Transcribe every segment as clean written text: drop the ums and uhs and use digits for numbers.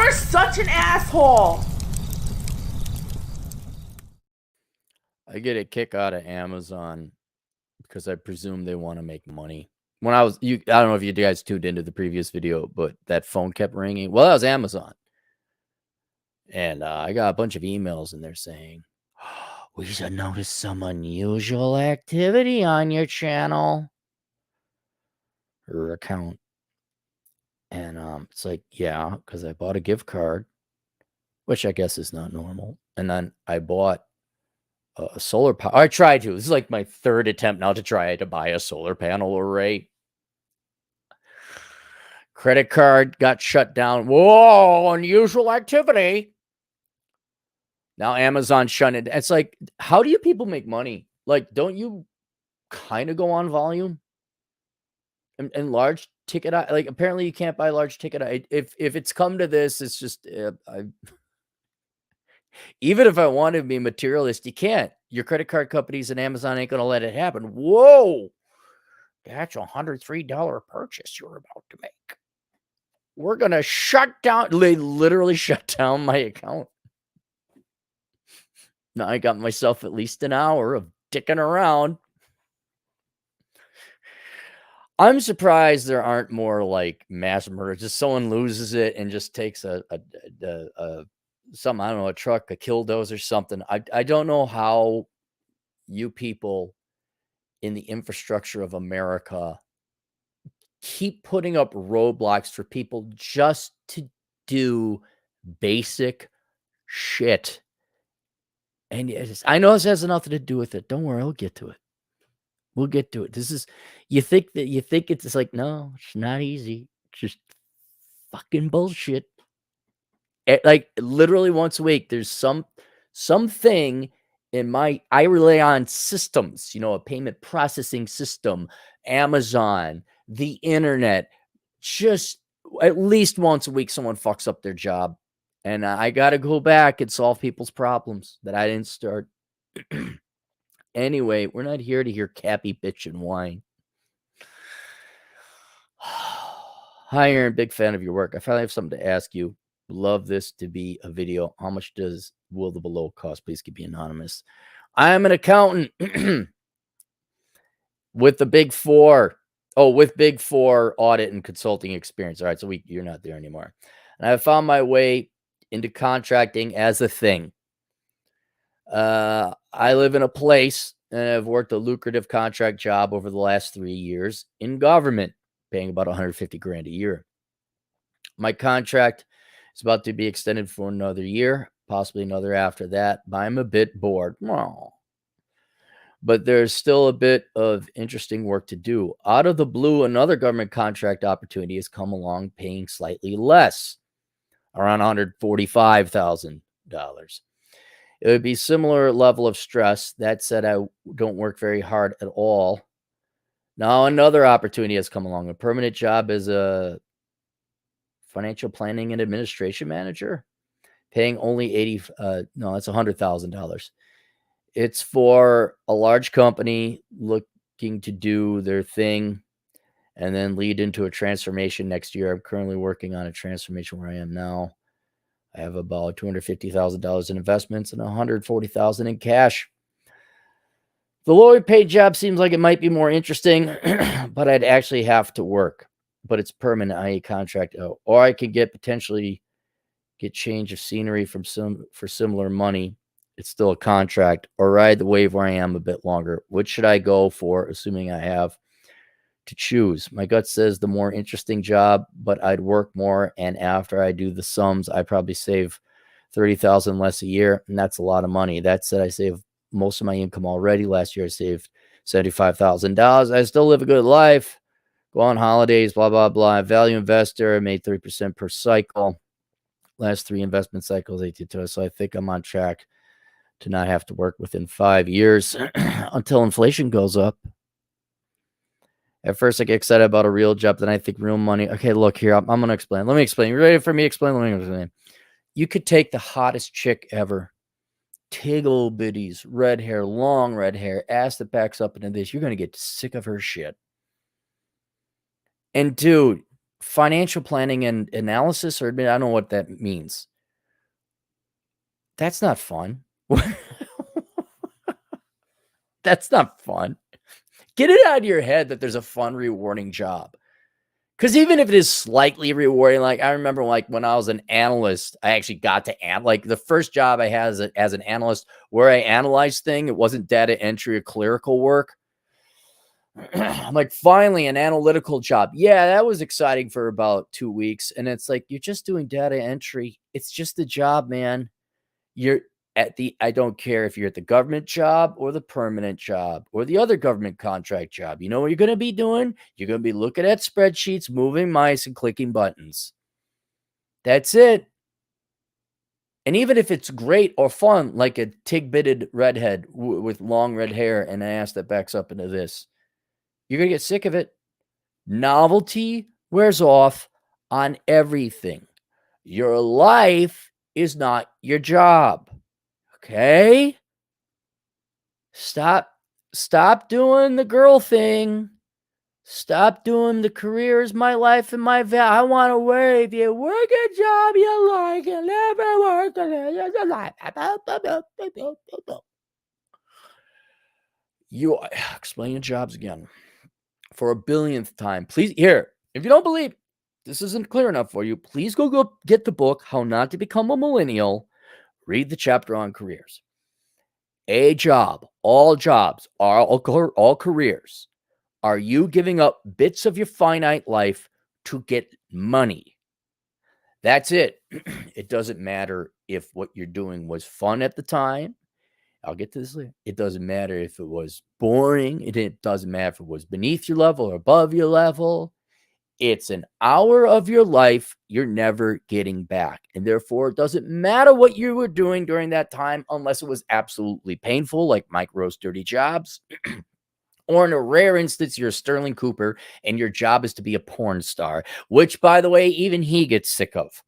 You're such an asshole. I get a kick out of Amazon because I presume they want to make money. When I don't know if you guys tuned into the previous video, but that phone kept ringing. Well, that was Amazon. And I got a bunch of emails in there saying, we should notice some unusual activity on your channel or account. And it's like, yeah, because I bought a gift card, which I guess is not normal. And then I bought a solar power. I tried to. This is like my third attempt now to try to buy a solar panel array. Credit card got shut down. Whoa, unusual activity. Now Amazon shut it. It's like, how do you people make money? Like, don't you kind of go on volume? And large ticket, like apparently you can't buy large ticket. If it's come to this, it's just even if I want to be materialist, you can't. Your credit card companies and Amazon ain't gonna let it happen. Whoa, that's $103 purchase you're about to make. We're gonna shut down. They literally shut down my account. Now I got myself at least an hour of dicking around. I'm surprised there aren't more like mass murders. Just someone loses it and just takes a something, I don't know, a truck, a killdozer or something. I don't know how you people in the infrastructure of America keep putting up roadblocks for people just to do basic shit. And I know this has nothing to do with it. Don't worry, I'll get to it. We'll get to it. This is, you think it's like, no, it's not easy. It's just fucking bullshit. Like literally once a week, there's something in I rely on systems, a payment processing system, Amazon, the internet. Just at least once a week, someone fucks up their job. And I got to go back and solve people's problems that I didn't start. Anyway, we're not here to hear Cappy bitch and whine. Hi, Aaron. Big fan of your work. I finally have something to ask you. Love this to be a video. How much will the below cost? Please keep me anonymous. I am an accountant with the Big Four. Oh, with Big Four audit and consulting experience. All right, so you're not there anymore. And I found my way into contracting as a thing. I live in a place and I've worked a lucrative contract job over the last 3 years in government, paying about 150 grand a year. My contract is about to be extended for another year, possibly another after that, but I'm a bit bored. But there's still a bit of interesting work to do. Out of the blue, another government contract opportunity has come along, paying slightly less, around $145,000. It would be similar level of stress. That said, I don't work very hard at all. Now, another opportunity has come along, a permanent job as a financial planning and administration manager, paying only that's $100,000. It's for a large company looking to do their thing and then lead into a transformation next year. I'm currently working on a transformation where I am now. I have about $250,000 in investments and $140,000 in cash. The lower paid job seems like it might be more interesting, but I'd actually have to work. But it's permanent, i.e. contract, or I could potentially get change of scenery for similar money. It's still a contract, or ride the wave where I am a bit longer. Which should I go for, assuming I have to choose? My gut says the more interesting job, but I'd work more, and after I do the sums, I probably save $30,000 less a year, and that's a lot of money. That said, I save most of my income already. Last year, I saved $75,000. I still live a good life, go on holidays, blah, blah, blah. Value investor, I made 3% per cycle. Last 3 investment cycles, 82. So I think I'm on track to not have to work within 5 years until inflation goes up. At first, I get excited about a real job, then I think real money. Okay, look here. I'm going to explain. Let me explain. You ready for me to explain? Let me explain. You could take the hottest chick ever. Tiggle bitties, red hair, long red hair, ass that backs up into this. You're going to get sick of her shit. And dude, financial planning and analysis, or I don't know what that means. That's not fun. That's not fun. Get it out of your head that there's a fun, rewarding job. Because even if it is slightly rewarding, like I remember like when I was an analyst, I actually got to like the first job I had as an analyst where I analyzed things, it wasn't data entry or clerical work. I'm like, finally, an analytical job. Yeah, that was exciting for about 2 weeks. And it's like, you're just doing data entry. It's just a job, man. You're I don't care if you're at the government job or the permanent job or the other government contract job. You know what you're going to be doing? You're going to be looking at spreadsheets, moving mice, and clicking buttons. That's it. And even if it's great or fun, like a tig-bitted redhead with long red hair and an ass that backs up into this, you're going to get sick of it. Novelty wears off on everything. Your life is not your job. Okay? Stop doing the girl thing. Stop doing the career is my life and my value. I want to work. If you work a job you like and never work a life. You explain your jobs again for a billionth time. Please, here, if you don't believe this isn't clear enough for you, please go get the book, How Not to Become a Millennial. Read the chapter on careers. A job, all jobs, all careers. Are you giving up bits of your finite life to get money? That's it. It doesn't matter if what you're doing was fun at the time. I'll get to this later. It doesn't matter if it was boring. It doesn't matter if it was beneath your level or above your level. It's an hour of your life you're never getting back. And therefore, it doesn't matter what you were doing during that time unless it was absolutely painful, like Mike Rowe's dirty jobs. Or in a rare instance, you're Sterling Cooper and your job is to be a porn star, which, by the way, even he gets sick of.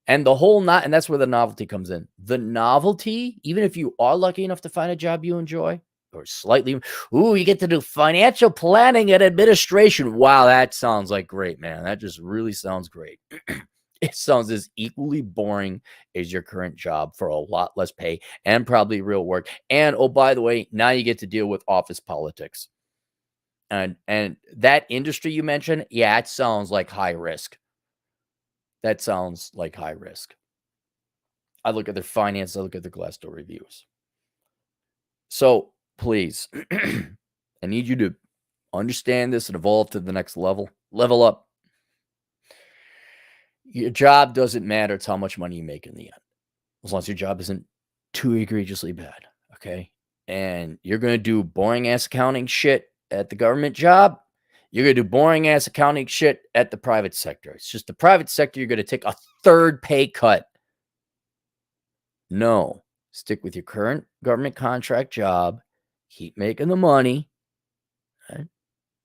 And and that's where the novelty comes in. The novelty, even if you are lucky enough to find a job you enjoy, or slightly, you get to do financial planning and administration. Wow, that sounds like great, man. That just really sounds great. It sounds as equally boring as your current job for a lot less pay and probably real work. And oh, by the way, now you get to deal with office politics. And that industry you mentioned, yeah, it sounds like high risk. That sounds like high risk. I look at their finance, I look at their Glassdoor reviews. So please, I need you to understand this and evolve to the next level. Level up. Your job doesn't matter. It's how much money you make in the end. As long as your job isn't too egregiously bad. Okay. And you're going to do boring ass accounting shit at the government job. You're going to do boring ass accounting shit at the private sector. It's just the private sector, you're going to take a third pay cut. No. Stick with your current government contract job. Keep making the money. Right?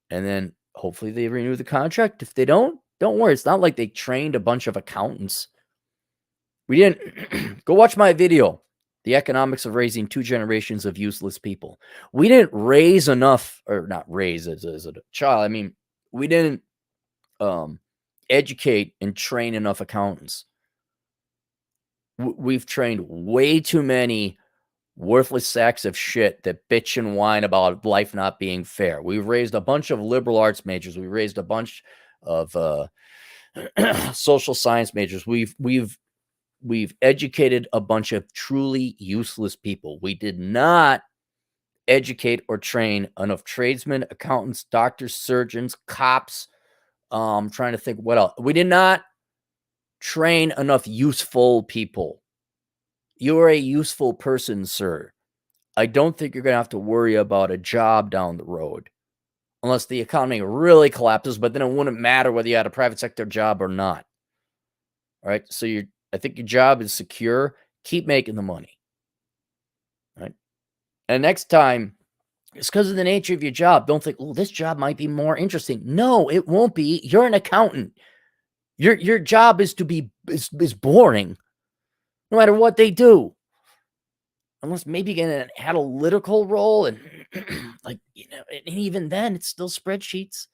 And then hopefully they renew the contract. If they don't worry. It's not like they trained a bunch of accountants. We didn't go watch my video, The Economics of Raising 2 Generations of Useless People. We didn't raise enough, or not raise as a child. I mean, we didn't educate and train enough accountants. We've trained way too many worthless sacks of shit that bitch and whine about life not being fair. We've raised a bunch of liberal arts majors. We raised a bunch of social science majors. We've educated a bunch of truly useless people. We did not educate or train enough tradesmen, accountants, doctors, surgeons, cops. I'm trying to think what else. We did not train enough useful people. You're a useful person, sir. I don't think you're going to have to worry about a job down the road unless the economy really collapses, but then it wouldn't matter whether you had a private sector job or not. All right. So I think your job is secure. Keep making the money. All right. And next time, it's because of the nature of your job. Don't think, this job might be more interesting. No, it won't be. You're an accountant. Your job is to be is boring, no matter what they do. Unless maybe you get an analytical role and and even then it's still spreadsheets.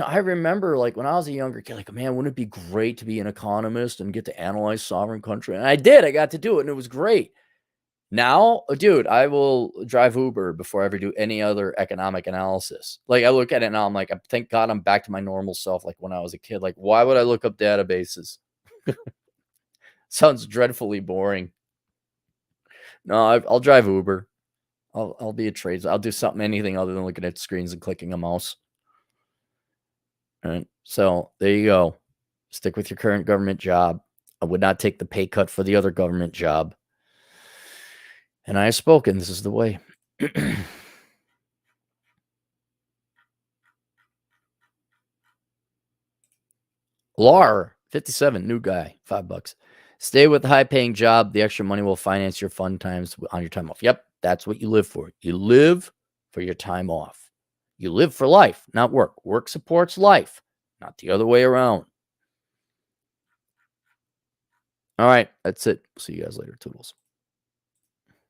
I remember like when I was a younger kid, like, man, wouldn't it be great to be an economist and get to analyze sovereign country? And I did. I got to do it, and it was great. Now, dude, I will drive Uber before I ever do any other economic analysis. Like, I look at it now, I'm like, thank God I'm back to my normal self, like when I was a kid. Like, why would I look up databases? Sounds dreadfully boring. No, I'll drive Uber. I'll be a trades. I'll do anything other than looking at screens and clicking a mouse. All right. So there you go. Stick with your current government job. I would not take the pay cut for the other government job. And I have spoken. This is the way. Lar, 57, new guy, $5. Stay with the high-paying job. The extra money will finance your fun times on your time off. Yep, that's what you live for. You live for your time off. You live for life, not work. Work supports life, not the other way around. All right, that's it. See you guys later. Toodles.